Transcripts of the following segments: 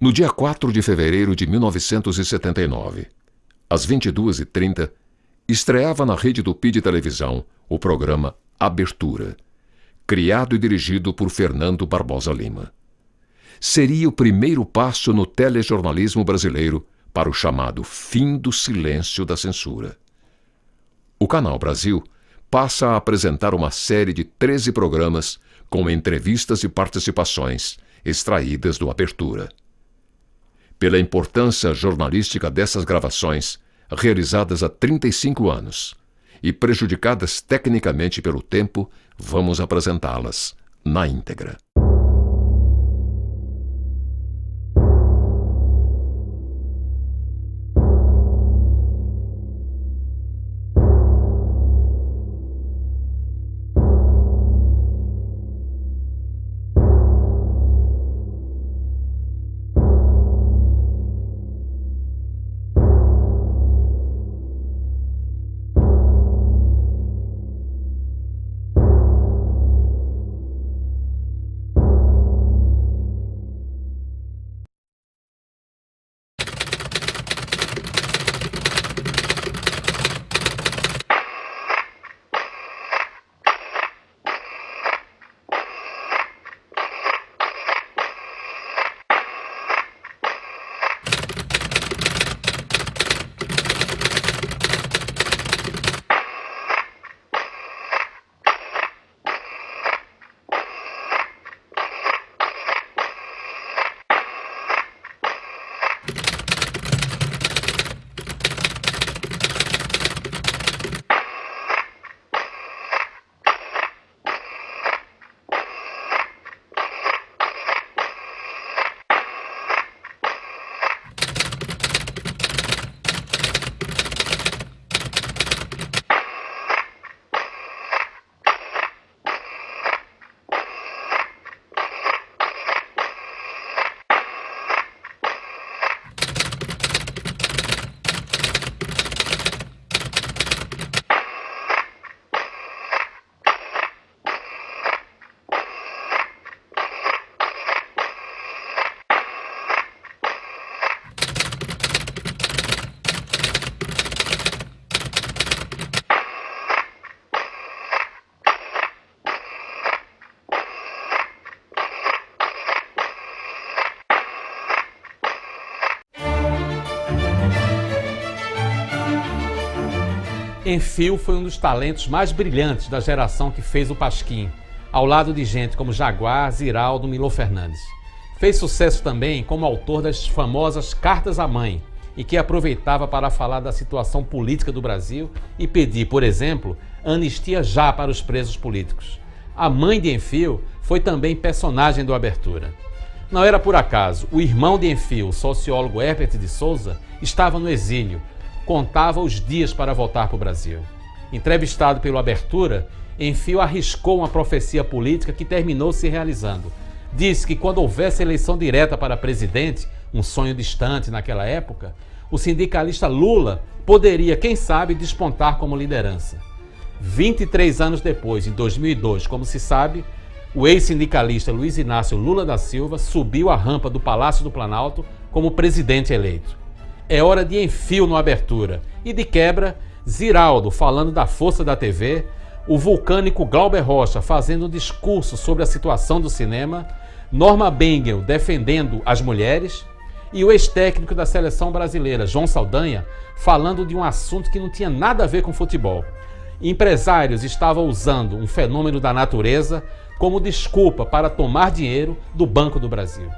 No dia 4 de fevereiro de 1979, às 22h30, estreava na rede Tupi de televisão o programa Abertura, criado e dirigido por Fernando Barbosa Lima. Seria o primeiro passo no telejornalismo brasileiro para o chamado fim do silêncio da censura. O Canal Brasil passa a apresentar uma série de 13 programas com entrevistas e participações extraídas do Abertura. Pela importância jornalística dessas gravações, realizadas há 35 anos, e prejudicadas tecnicamente pelo tempo, vamos apresentá-las na íntegra. Enfio foi um dos talentos mais brilhantes da geração que fez o Pasquim, ao lado de gente como Jaguar, Ziraldo, Milô Fernandes. Fez sucesso também como autor das famosas Cartas à Mãe, e que aproveitava para falar da situação política do Brasil e pedir, por exemplo, anistia já para os presos políticos. A mãe de Enfio foi também personagem do Abertura. Não era por acaso, o irmão de Enfio, o sociólogo Herbert de Souza, estava no exílio, contava os dias para voltar para o Brasil. Entrevistado pelo Abertura, Enfio arriscou uma profecia política que terminou se realizando. Disse que quando houvesse eleição direta para presidente, um sonho distante naquela época, o sindicalista Lula poderia, quem sabe, despontar como liderança. 23 anos depois, em 2002, como se sabe, o ex-sindicalista Luiz Inácio Lula da Silva subiu a rampa do Palácio do Planalto como presidente eleito. É hora de Enfio no Abertura. E de quebra, Ziraldo falando da força da TV, o vulcânico Glauber Rocha fazendo um discurso sobre a situação do cinema, Norma Bengel defendendo as mulheres e o ex-técnico da seleção brasileira, João Saldanha, falando de um assunto que não tinha nada a ver com futebol. Empresários estavam usando um fenômeno da natureza como desculpa para tomar dinheiro do Banco do Brasil.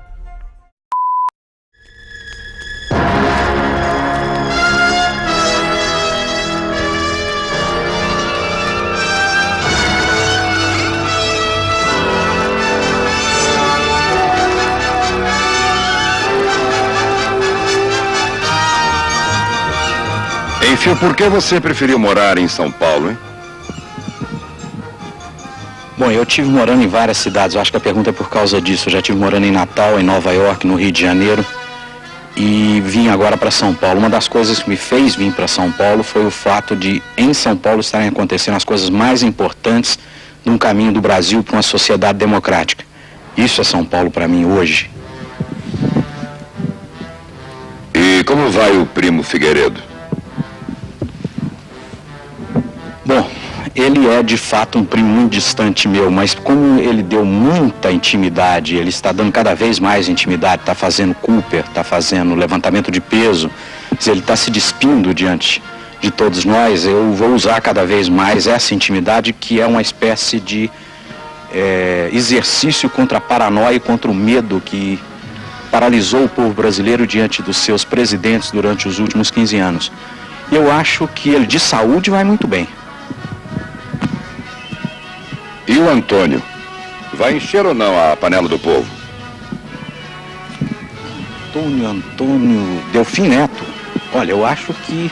Enfio, por que você preferiu morar em São Paulo, hein? Bom, eu tive morando em várias cidades, eu acho que a pergunta é por causa disso. Eu já tive morando em Natal, em Nova York, no Rio de Janeiro e vim agora para São Paulo. Uma das coisas que me fez vir para São Paulo foi o fato de, em São Paulo, estarem acontecendo as coisas mais importantes de um caminho do Brasil para uma sociedade democrática. Isso é São Paulo para mim hoje. como vai o primo Figueiredo? Bom, ele é de fato um primo muito distante meu, mas como ele deu muita intimidade, ele está dando cada vez mais intimidade, está fazendo Cooper, está fazendo levantamento de peso, ele está se despindo diante de todos nós, eu vou usar cada vez mais essa intimidade, que é uma espécie de exercício contra a paranoia e contra o medo que paralisou o povo brasileiro diante dos seus presidentes durante os últimos 15 anos. E eu acho que ele de saúde vai muito bem. E o Antônio? Vai encher ou não a panela do povo? Antônio Delfim Neto. Olha, eu acho que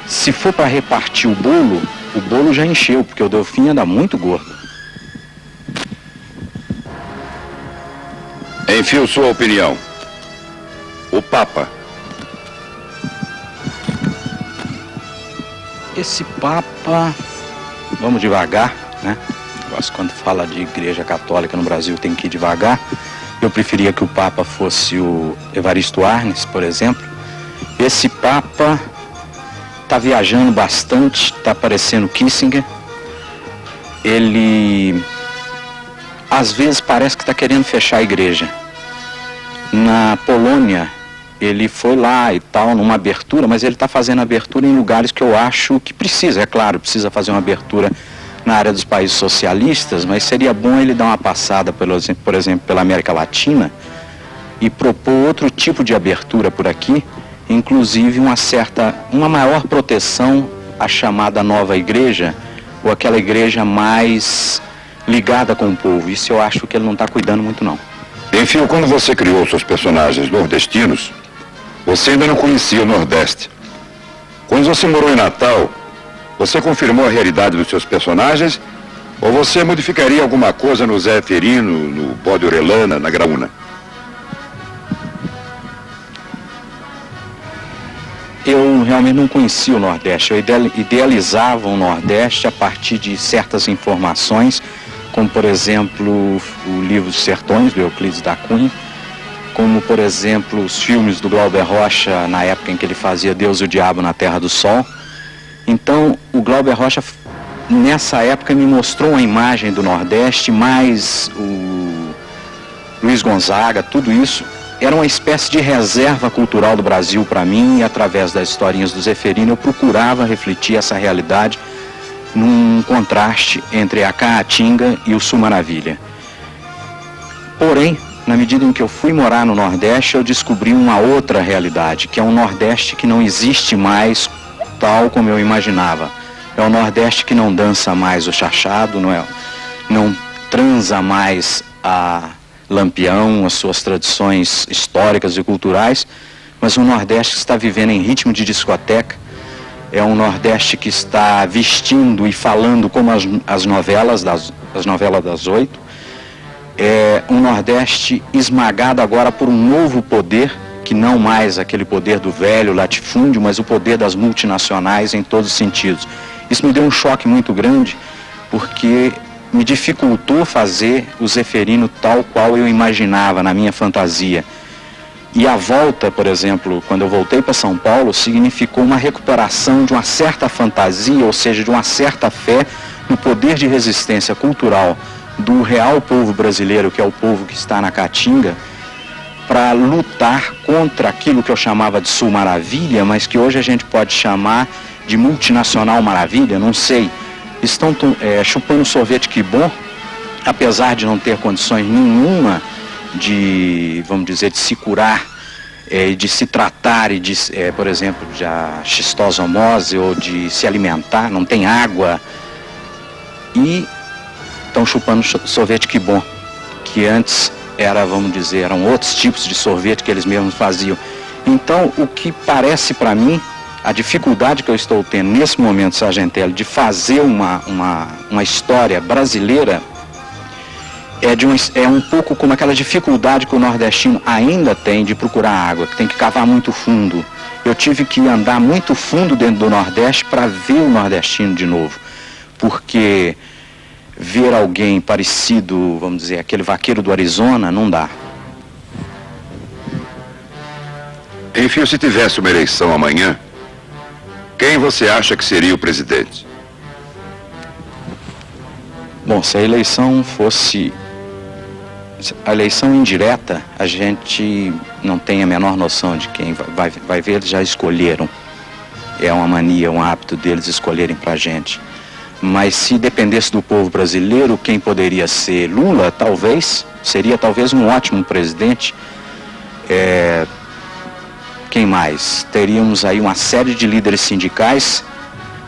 se for para repartir o bolo já encheu, porque o Delfim anda muito gordo. Enfio sua opinião. O Papa. Esse Papa, vamos devagar, né? Quando fala de igreja católica no Brasil tem que ir devagar. Eu preferia que o Papa fosse o Evaristo Arnes, por exemplo. Esse Papa está viajando bastante, está parecendo Kissinger. Ele, às vezes, parece que está querendo fechar a igreja. Na Polônia, ele foi lá e tal, numa abertura, mas ele está fazendo abertura em lugares que eu acho que precisa, é claro, precisa fazer uma abertura na área dos países socialistas, mas seria bom ele dar uma passada, por exemplo, pela América Latina e propor outro tipo de abertura por aqui, inclusive uma maior proteção à chamada nova igreja, ou aquela igreja mais ligada com o povo. Isso eu acho que ele não está cuidando muito, não. Enfim, quando você criou seus personagens nordestinos, você ainda não conhecia o Nordeste. Quando você morou em Natal, você confirmou a realidade dos seus personagens ou você modificaria alguma coisa no Zé Ferino, no Bode Orelana, na Graúna? Eu realmente não conhecia o Nordeste. Eu idealizava o Nordeste a partir de certas informações, como, por exemplo, o livro Os Sertões, do Euclides da Cunha, como, por exemplo, os filmes do Glauber Rocha, na época em que ele fazia Deus e o Diabo na Terra do Sol. Então, o Glauber Rocha, nessa época, me mostrou uma imagem do Nordeste, mais o Luiz Gonzaga, tudo isso. Era uma espécie de reserva cultural do Brasil para mim, e através das historinhas do Zé Ferino eu procurava refletir essa realidade num contraste entre a Caatinga e o Sul Maravilha. Porém, na medida em que eu fui morar no Nordeste, eu descobri uma outra realidade, que é um Nordeste que não existe mais tal como eu imaginava. É um Nordeste que não dança mais o chachado, não transa mais a Lampião, as suas tradições históricas e culturais, mas um Nordeste que está vivendo em ritmo de discoteca. É um Nordeste que está vestindo e falando como as novelas das 8. É um Nordeste esmagado agora por um novo poder, que não mais aquele poder do velho latifúndio, mas o poder das multinacionais em todos os sentidos. Isso me deu um choque muito grande, porque me dificultou fazer o Zé Ferino tal qual eu imaginava na minha fantasia. E a volta, por exemplo, quando eu voltei para São Paulo, significou uma recuperação de uma certa fantasia, ou seja, de uma certa fé no poder de resistência cultural do real povo brasileiro, que é o povo que está na Caatinga, para lutar contra aquilo que eu chamava de Sul Maravilha, mas que hoje a gente pode chamar de multinacional maravilha, não sei. Estão chupando sorvete que bom, apesar de não ter condições nenhuma de, vamos dizer, de se curar, de se tratar e de, por exemplo, de xistosomose ou de se alimentar, não tem água, e estão chupando sorvete que bom, que antes era, vamos dizer, eram outros tipos de sorvete que eles mesmos faziam. Então, o que parece para mim, a dificuldade que eu estou tendo nesse momento, Sargentelli, de fazer uma história brasileira, é um pouco como aquela dificuldade que o nordestino ainda tem de procurar água, que tem que cavar muito fundo. Eu tive que andar muito fundo dentro do Nordeste para ver o nordestino de novo, porque ver alguém parecido, vamos dizer, aquele vaqueiro do Arizona, não dá. Enfim, se tivesse uma eleição amanhã, quem você acha que seria o presidente? Bom, se a eleição fosse a eleição indireta, a gente não tem a menor noção de quem vai ver, eles já escolheram. É uma mania, um hábito deles escolherem pra gente. Mas se dependesse do povo brasileiro, quem poderia ser? Lula, talvez, seria talvez um ótimo presidente. Quem mais? Teríamos aí uma série de líderes sindicais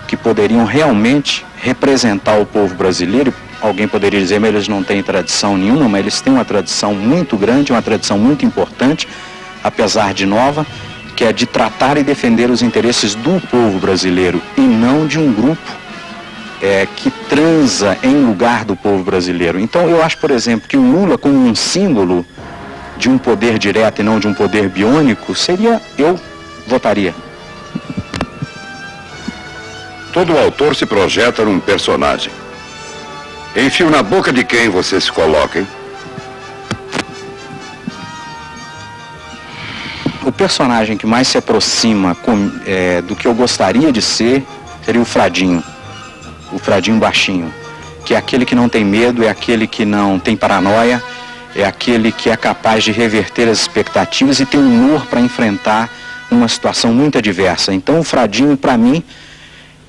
que poderiam realmente representar o povo brasileiro. Alguém poderia dizer, mas eles não têm tradição nenhuma, mas eles têm uma tradição muito grande, uma tradição muito importante, apesar de nova, que é de tratar e defender os interesses do povo brasileiro e não de um grupo que transa em lugar do povo brasileiro. Então eu acho, por exemplo, que o Lula, como um símbolo de um poder direto e não de um poder biônico, eu votaria. Todo autor se projeta num personagem. Enfio na boca de quem você se coloca, hein? O personagem que mais se aproxima do que eu gostaria de ser seria o Fradinho baixinho, que é aquele que não tem medo, é aquele que não tem paranoia, é aquele que é capaz de reverter as expectativas e ter humor para enfrentar uma situação muito adversa. Então o Fradinho, para mim,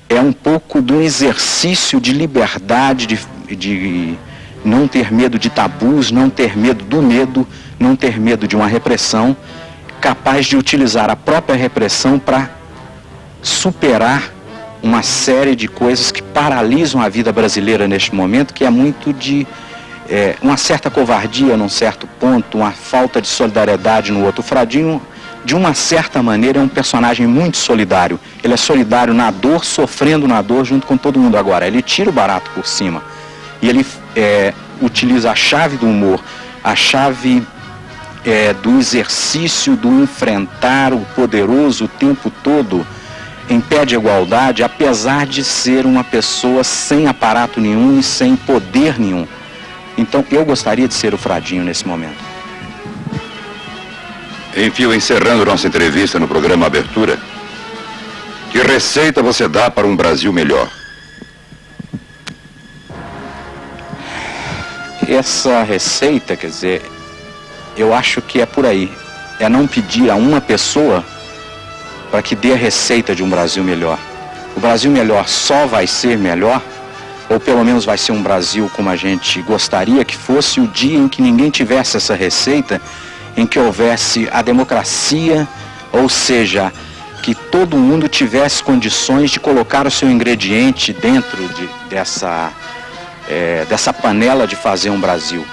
é um pouco do exercício de liberdade, de não ter medo de tabus, não ter medo do medo, não ter medo de uma repressão, capaz de utilizar a própria repressão para superar uma série de coisas que paralisam a vida brasileira neste momento, que é muito de uma certa covardia num certo ponto, uma falta de solidariedade no outro. O Fradinho, de uma certa maneira, é um personagem muito solidário. Ele é solidário na dor, sofrendo na dor junto com todo mundo. Agora, ele tira o barato por cima e ele utiliza a chave do humor, a chave do exercício, do enfrentar o poderoso o tempo todo em pé de igualdade, apesar de ser uma pessoa sem aparato nenhum e sem poder nenhum. Então eu gostaria de ser o Fradinho nesse momento. Enfim, encerrando nossa entrevista no programa Abertura, que receita você dá para um Brasil melhor? Essa receita, quer dizer, eu acho que é por aí. É não pedir a uma pessoa para que dê a receita de um Brasil melhor. O Brasil melhor só vai ser melhor, ou pelo menos vai ser um Brasil como a gente gostaria que fosse, o dia em que ninguém tivesse essa receita, em que houvesse a democracia, ou seja, que todo mundo tivesse condições de colocar o seu ingrediente dentro dessa panela de fazer um Brasil.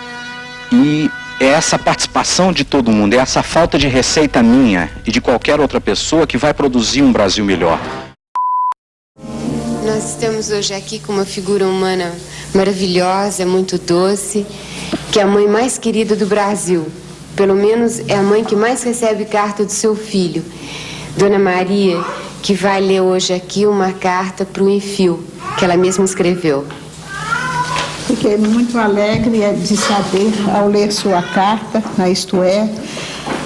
E é essa participação de todo mundo, é essa falta de receita minha e de qualquer outra pessoa que vai produzir um Brasil melhor. Nós estamos hoje aqui com uma figura humana maravilhosa, muito doce, que é a mãe mais querida do Brasil. Pelo menos é a mãe que mais recebe carta do seu filho, Dona Maria, que vai ler hoje aqui uma carta para o Enfio, que ela mesma escreveu. Fiquei muito alegre de saber, ao ler sua carta, isto é,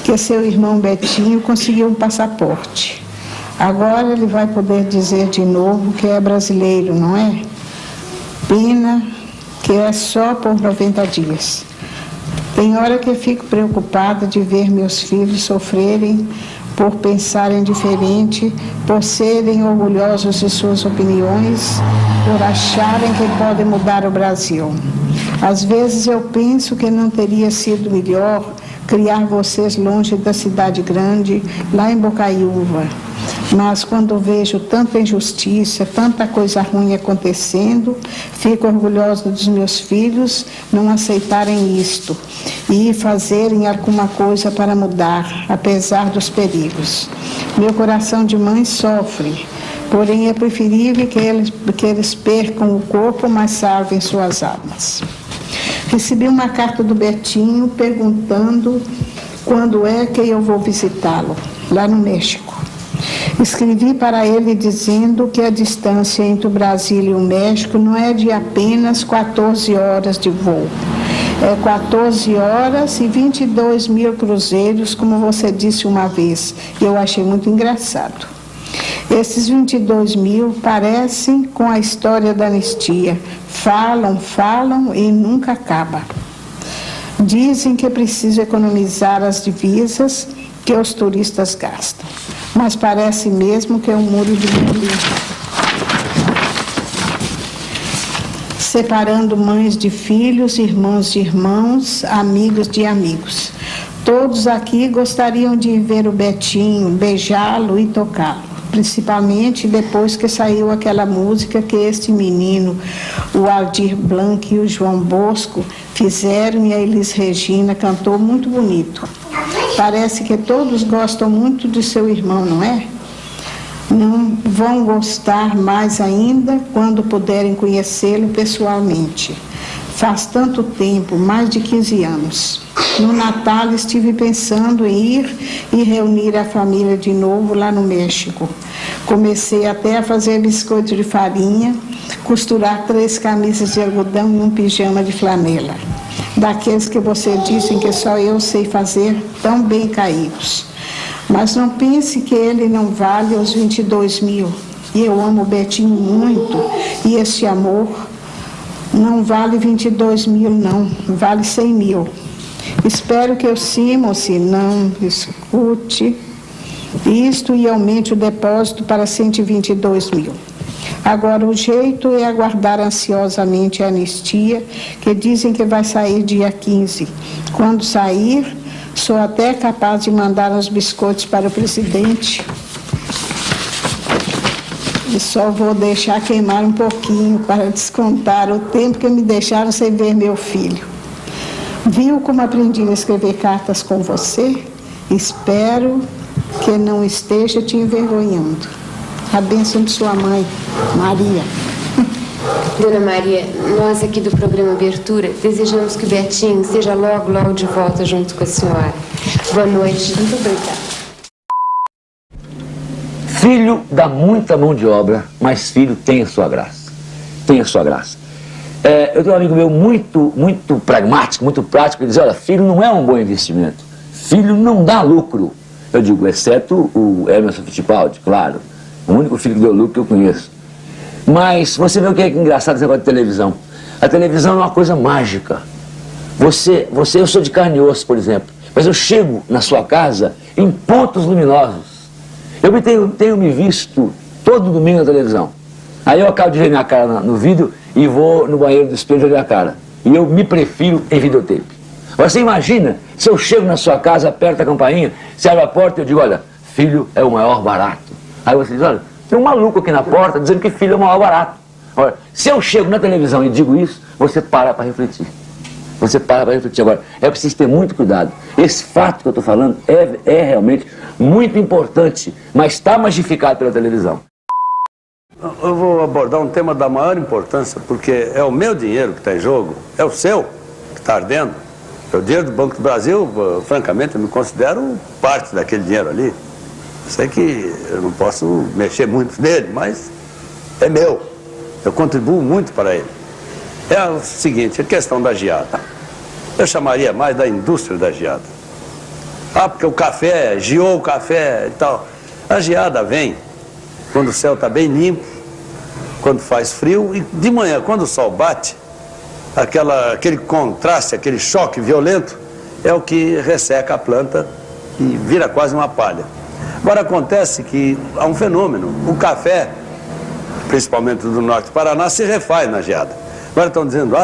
que seu irmão Betinho conseguiu um passaporte. Agora ele vai poder dizer de novo que é brasileiro, não é? Pena que é só por 90 dias. Tem hora que eu fico preocupada de ver meus filhos sofrerem por pensarem diferente, por serem orgulhosos de suas opiniões, por acharem que podem mudar o Brasil. Às vezes eu penso que não teria sido melhor criar vocês longe da cidade grande, lá em Bocaiúva. Mas quando vejo tanta injustiça, tanta coisa ruim acontecendo, fico orgulhosa dos meus filhos não aceitarem isto e fazerem alguma coisa para mudar, apesar dos perigos. Meu coração de mãe sofre, porém é preferível que eles percam o corpo, mas salvem suas almas. Recebi uma carta do Betinho perguntando quando é que eu vou visitá-lo, lá no México. Escrevi para ele dizendo que a distância entre o Brasil e o México não é de apenas 14 horas de voo. 14 horas e 22 mil cruzeiros, como você disse uma vez. Eu achei muito engraçado. Esses 22 mil parecem com a história da anistia. Falam, falam e nunca acaba. Dizem que é preciso economizar as divisas que os turistas gastam. Mas parece mesmo que é um muro de Berlim. Separando mães de filhos, irmãos de irmãos, amigos de amigos. Todos aqui gostariam de ver o Betinho, beijá-lo e tocá-lo. Principalmente depois que saiu aquela música que este menino, o Aldir Blanc e o João Bosco fizeram e a Elis Regina cantou muito bonito. Parece que todos gostam muito do seu irmão, não é? Não vão gostar mais ainda quando puderem conhecê-lo pessoalmente. Faz tanto tempo, mais de 15 anos. No Natal estive pensando em ir e reunir a família de novo lá no México. Comecei até a fazer biscoito de farinha, costurar 3 camisas de algodão e um pijama de flanela. Daqueles que você disse que só eu sei fazer, tão bem caídos. Mas não pense que ele não vale os 22 mil. E eu amo o Betinho muito, e esse amor não vale 22 mil, não, vale 100 mil. Espero que o Simon-se não escute isto e aumente o depósito para 122 mil. Agora, o jeito é aguardar ansiosamente a anistia, que dizem que vai sair dia 15. Quando sair, sou até capaz de mandar uns biscoitos para o presidente. E só vou deixar queimar um pouquinho para descontar o tempo que me deixaram sem ver meu filho. Viu como aprendi a escrever cartas com você? Espero que não esteja te envergonhando. A bênção de sua mãe, Maria. Dona Maria, nós aqui do programa Abertura desejamos que o Betinho seja logo, logo de volta junto com a senhora. Boa noite. Muito obrigada. Filho dá muita mão de obra, mas filho tem a sua graça. Tem a sua graça. Eu tenho um amigo meu muito pragmático, muito prático, ele diz, olha, filho não é um bom investimento. Filho não dá lucro. Eu digo, exceto o Emerson Fittipaldi, claro. O único filho que deu lucro que eu conheço. Mas você vê o que é engraçado esse negócio de televisão. A televisão é uma coisa mágica. Eu sou de carne e osso, por exemplo, mas eu chego na sua casa em pontos luminosos. Eu tenho me visto todo domingo na televisão. Aí eu acabo de ver minha cara no vídeo e vou no banheiro do espelho olhar a cara. E eu me prefiro em videotape. Você imagina, se eu chego na sua casa, aperto a campainha, se abre a porta e eu digo, olha, filho é o maior barato. Aí você diz, olha, tem um maluco aqui na porta dizendo que filho é o maior barato. Olha, se eu chego na televisão e digo isso, você para refletir. Você para refletir. Agora, é preciso ter muito cuidado. Esse fato que eu estou falando é realmente muito importante, mas está magificado pela televisão. Eu vou abordar um tema da maior importância, porque é o meu dinheiro que está em jogo, é o seu que está ardendo. O dinheiro do Banco do Brasil, francamente, eu me considero parte daquele dinheiro ali. Sei que eu não posso mexer muito nele, mas é meu. Eu contribuo muito para ele. É o seguinte, a questão da geada. Eu chamaria mais da indústria da geada. Porque o café, geou o café e tal. A geada vem quando o céu está bem limpo, quando faz frio, e de manhã, quando o sol bate, aquele contraste, aquele choque violento, é o que resseca a planta e vira quase uma palha. Agora acontece que há um fenômeno, o café, principalmente do norte do Paraná, se refaz na geada. Agora estão dizendo,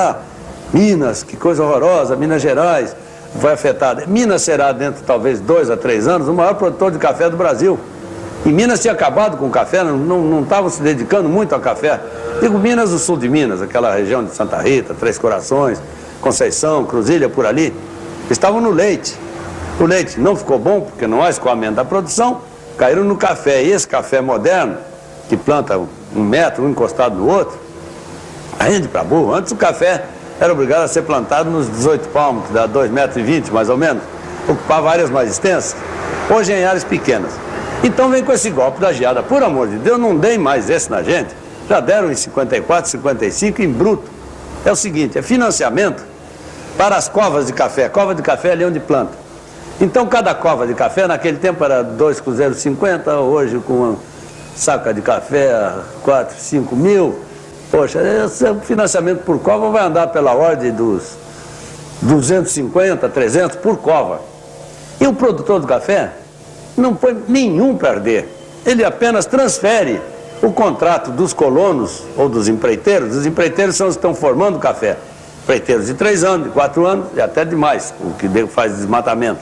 Minas, que coisa horrorosa, Minas Gerais vai afetar. Minas será, dentro talvez 2 a 3 anos, o maior produtor de café do Brasil. E Minas tinha acabado com o café, não estavam se dedicando muito ao café. Digo Minas, o sul de Minas, aquela região de Santa Rita, Três Corações, Conceição, Cruzilha, por ali, estavam no leite. O leite não ficou bom porque não há escoamento da produção, caíram no café. E esse café moderno, que planta 1 metro, um encostado no outro, rende para burro. Antes o café era obrigado a ser plantado nos 18 palmos, que dá 2,20 metros mais ou menos, ocupava áreas mais extensas, hoje em áreas pequenas. Então vem com esse golpe da geada. Por amor de Deus, não deem mais esse na gente. Já deram em 54, 55 em bruto. É o seguinte, é financiamento para as covas de café. Cova de café é ali onde planta. Então cada cova de café, naquele tempo era 2 cruzeiros 50, hoje com uma saca de café 4, 5 mil. Poxa, esse financiamento por cova vai andar pela ordem dos 250, 300 por cova. E o produtor do café não põe nenhum perder. Ele apenas transfere o contrato dos colonos ou dos empreiteiros. Os empreiteiros são os que estão formando o café. Empreiteiros de 3 anos, de 4 anos e até de mais, o que faz desmatamento.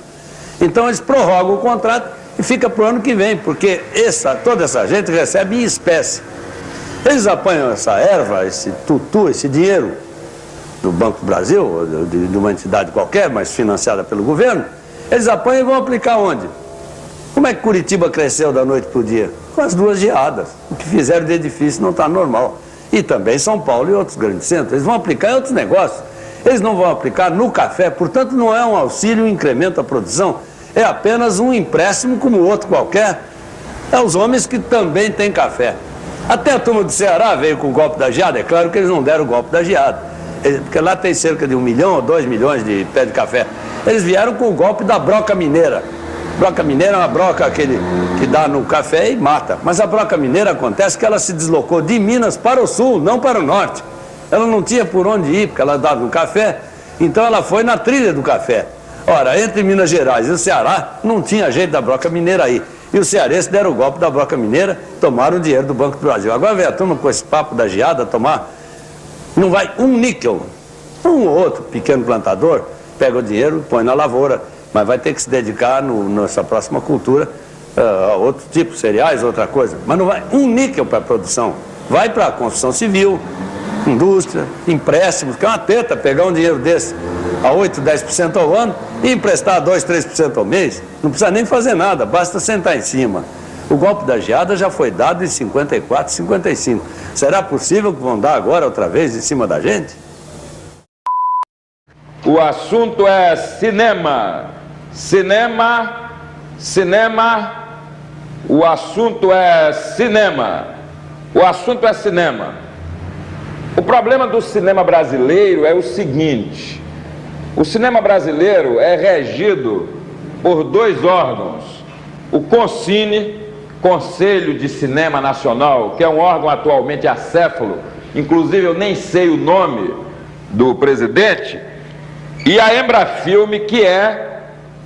Então eles prorrogam o contrato e fica para o ano que vem, porque toda essa gente recebe em espécie. Eles apanham essa erva, esse tutu, esse dinheiro do Banco do Brasil, ou de uma entidade qualquer, mas financiada pelo governo, eles apanham e vão aplicar onde? Como é que Curitiba cresceu da noite para o dia? Com as 2 geadas. O que fizeram de edifício não está normal. E também São Paulo e outros grandes centros. Eles vão aplicar em outros negócios. Eles não vão aplicar no café, portanto não é um auxílio, um incremento à produção. É apenas um empréstimo como outro qualquer. É os homens que também têm café. Até a turma do Ceará veio com o golpe da geada. É claro que eles não deram o golpe da geada, porque lá tem cerca de 1 milhão ou 2 milhões de pé de café. Eles vieram com o golpe da broca mineira. Broca mineira é uma broca que dá no café e mata. Mas a broca mineira acontece que ela se deslocou de Minas para o sul, não para o norte. Ela não tinha por onde ir, porque ela dava no café. Então ela foi na trilha do café. Ora, entre Minas Gerais e o Ceará, não tinha jeito da broca mineira aí. E os cearenses deram o golpe da broca mineira, tomaram o dinheiro do Banco do Brasil. Agora vem a turma com esse papo da geada tomar, não vai um níquel. Um ou outro pequeno plantador pega o dinheiro e põe na lavoura, mas vai ter que se dedicar nessa próxima cultura a outro tipo, cereais, outra coisa. Mas não vai um níquel para a produção. Vai para a construção civil, indústria, empréstimos, que é uma teta pegar um dinheiro desse a 8, 10% ao ano e emprestar 2, 3% ao mês. Não precisa nem fazer nada, basta sentar em cima. O golpe da geada já foi dado em 54, 55. Será possível que vão dar agora outra vez em cima da gente? O assunto é cinema. Cinema, cinema. O assunto é cinema. O assunto é cinema. O problema do cinema brasileiro é o seguinte: o cinema brasileiro é regido por 2 órgãos. O CONCINE, Conselho de Cinema Nacional, que é um órgão atualmente acéfalo, inclusive eu nem sei o nome do presidente, e a Embrafilme, que é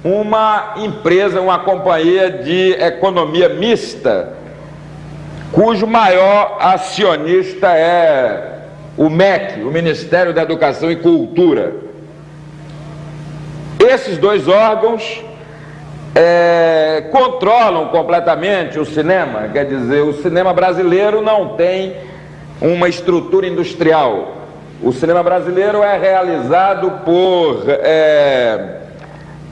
uma empresa, uma companhia de economia mista, cujo maior acionista é o MEC, o Ministério da Educação e Cultura. Esses 2 órgãos controlam completamente o cinema, quer dizer, o cinema brasileiro não tem uma estrutura industrial. O cinema brasileiro é realizado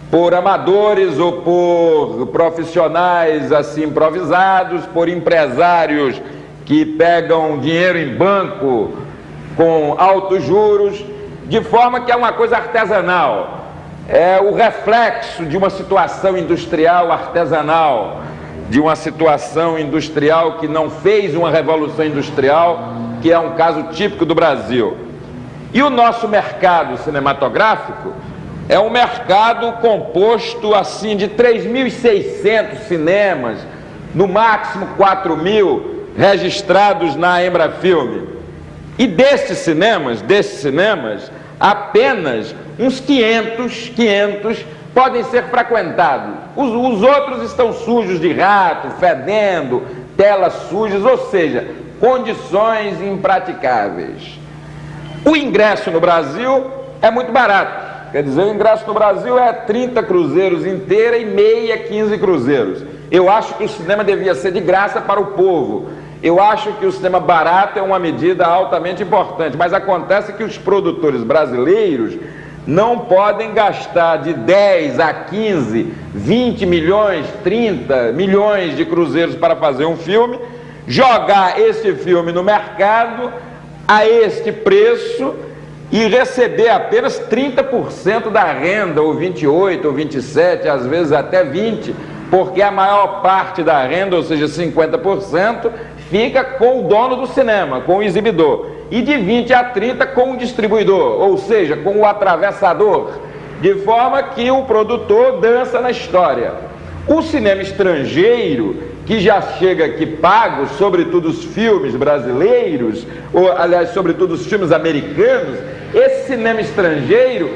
por amadores ou por profissionais assim improvisados, por empresários que pegam dinheiro em banco com altos juros, de forma que é uma coisa artesanal. É o reflexo de uma situação industrial artesanal, de uma situação industrial que não fez uma revolução industrial, que é um caso típico do Brasil. E o nosso mercado cinematográfico é um mercado composto assim de 3.600 cinemas, no máximo 4.000 registrados na Embrafilme. E desses cinemas, apenas uns 500 podem ser frequentados. Os outros estão sujos de rato, fedendo, telas sujas, ou seja, condições impraticáveis. O ingresso no Brasil é muito barato. Quer dizer, o ingresso no Brasil é 30 cruzeiros inteira e meia, 15 cruzeiros. Eu acho que o cinema devia ser de graça para o povo. Eu acho que o cinema barato é uma medida altamente importante, mas acontece que os produtores brasileiros não podem gastar de 10 a 15, 20 milhões, 30 milhões de cruzeiros para fazer um filme, jogar esse filme no mercado a este preço e receber apenas 30% da renda, ou 28%, ou 27%, às vezes até 20%, porque a maior parte da renda, ou seja, 50%, fica com o dono do cinema, com o exibidor. e de 20 a 30 com o distribuidor, ou seja, com o atravessador, de forma que o produtor dança na história. O cinema estrangeiro, que já chega aqui pago, sobretudo os filmes brasileiros, ou aliás, sobretudo os filmes americanos, esse cinema estrangeiro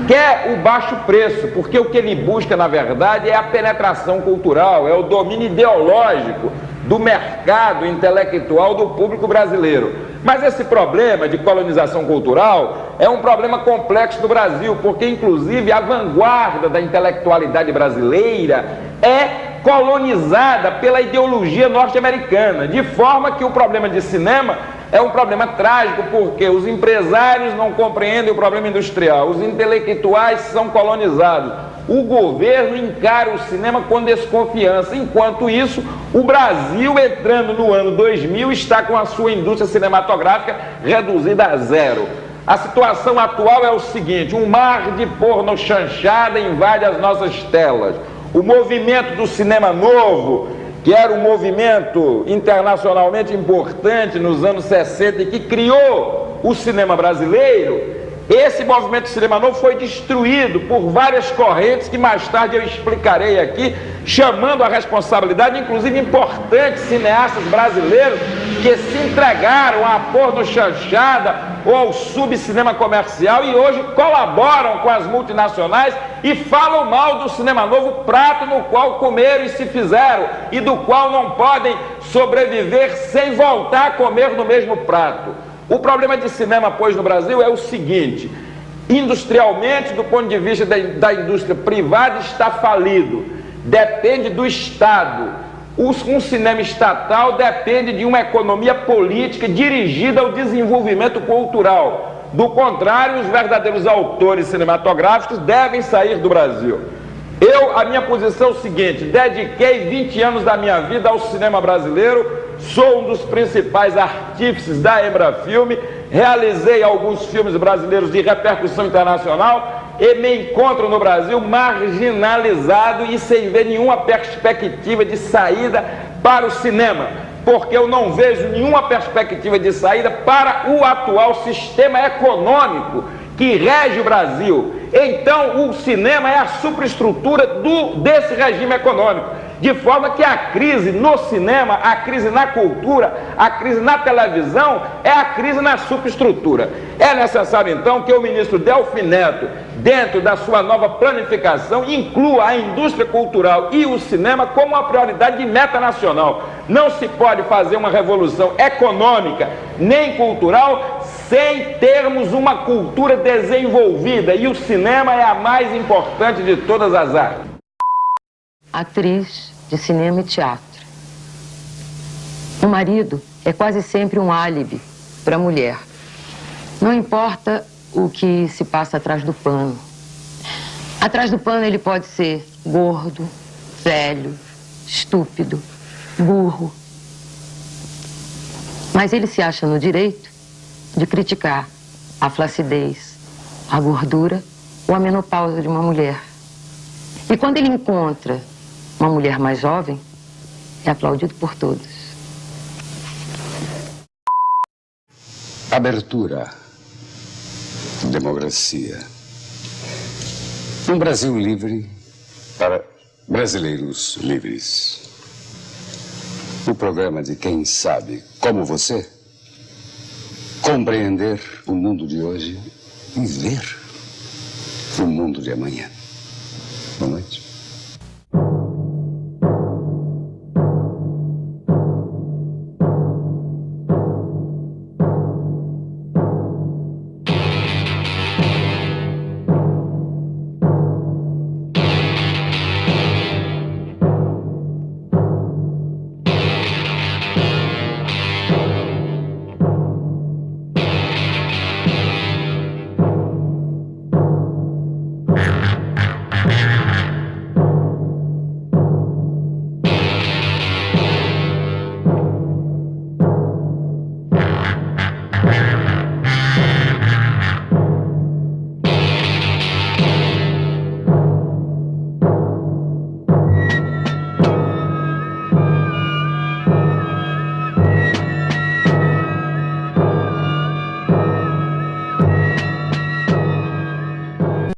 quer o baixo preço, porque o que ele busca, na verdade, é a penetração cultural, é o domínio ideológico do mercado intelectual do público brasileiro. Mas esse problema de colonização cultural é um problema complexo do Brasil, porque inclusive a vanguarda da intelectualidade brasileira é colonizada pela ideologia norte-americana, de forma que o problema de cinema é um problema trágico, porque os empresários não compreendem o problema industrial, os intelectuais são colonizados, o governo encara o cinema com desconfiança. Enquanto isso, o Brasil, entrando no ano 2000, está com a sua indústria cinematográfica reduzida a zero. A situação atual é o seguinte: um mar de porno chanchada invade as nossas telas. O movimento do cinema novo, que era um movimento internacionalmente importante nos anos 60 e que criou o cinema brasileiro, esse movimento de cinema novo foi destruído por várias correntes que mais tarde eu explicarei aqui, chamando a responsabilidade, inclusive, importantes cineastas brasileiros que se entregaram à porno chanchada ou ao subcinema comercial e hoje colaboram com as multinacionais e falam mal do cinema novo, prato no qual comeram e se fizeram e do qual não podem sobreviver sem voltar a comer no mesmo prato. O problema de cinema, pois, no Brasil é o seguinte: industrialmente, do ponto de vista da indústria privada, está falido, depende do Estado. Um cinema estatal depende de uma economia política dirigida ao desenvolvimento cultural. Do contrário, os verdadeiros autores cinematográficos devem sair do Brasil. A minha posição é o seguinte: dediquei 20 anos da minha vida ao cinema brasileiro, sou um dos principais artífices da Embrafilme, realizei alguns filmes brasileiros de repercussão internacional e me encontro no Brasil marginalizado e sem ver nenhuma perspectiva de saída para o cinema, porque eu não vejo nenhuma perspectiva de saída para o atual sistema econômico que rege o Brasil. Então o cinema é a superestrutura desse regime econômico, de forma que a crise no cinema, a crise na cultura, a crise na televisão é a crise na superestrutura. É necessário então que o ministro Delfim Neto, dentro da sua nova planificação, inclua a indústria cultural e o cinema como uma prioridade de meta nacional. Não se pode fazer uma revolução econômica nem cultural sem termos uma cultura desenvolvida, e o cinema é a mais importante de todas as artes. Atriz de cinema e teatro. O marido é quase sempre um álibi para a mulher. Não importa o que se passa atrás do pano. Atrás do pano ele pode ser gordo, velho, estúpido, burro. Mas ele se acha no direito de criticar a flacidez, a gordura ou a menopausa de uma mulher. E quando ele encontra uma mulher mais jovem, é aplaudido por todos. Abertura. Democracia. Um Brasil livre para brasileiros livres. O programa de quem sabe, como você, compreender o mundo de hoje e ver o mundo de amanhã.